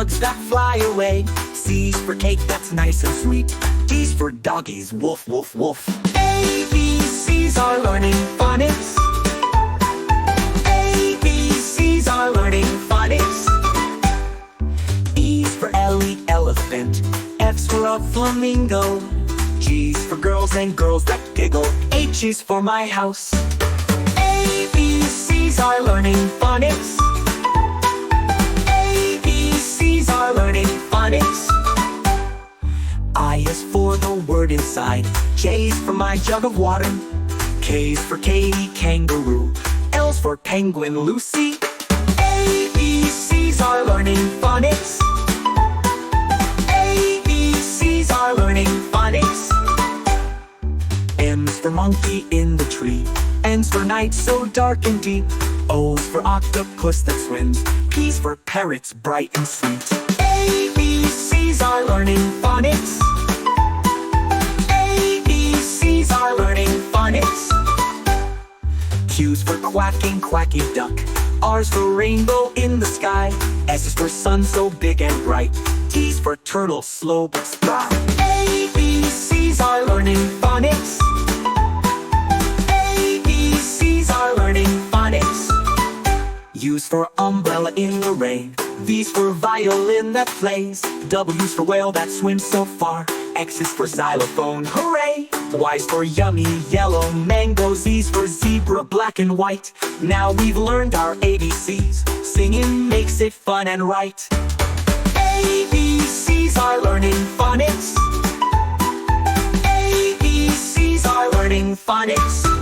birds that fly away. C's for cake, that's nice and sweet. D's for doggies, woof, woof, woof. A, B, C's are learning phonics. A, B, C's are learning phonics. E's for Ellie, elephant. F's for a flamingo. G's for girls and girls that giggle. H is for my house. A, B, C's are learning phonics. A, B, C's are learning phonics. I is for the word inside. J's for my jug of water. K's for Katie, kangaroo. L's for penguin, Lucy. A, B, C's are learning phonics. A, B, C's are learning phonics. M's for monkey in the tree. N's for night so dark and deep. O's for octopus that swims. P's for parrots bright and sweet. A, B, C's are learning phonics. A, B, C's are learning phonics. Q's for quacking, quacky duck. R's for rainbow in the sky. S is for sun so big and bright. T's for turtle slow but spry. A, B, C's are learning phonics. A, B, C's are learning phonics. U's for umbrella in the rain. V's for violin that plays. W's for whale that swims so far. X is for xylophone, hooray! Y's for yummy yellow mango. Z's for zebra, black and white. Now we've learned our ABCs. Singing makes it fun and right. A, B, C's are learning phonics. A, B, C's are learning phonics.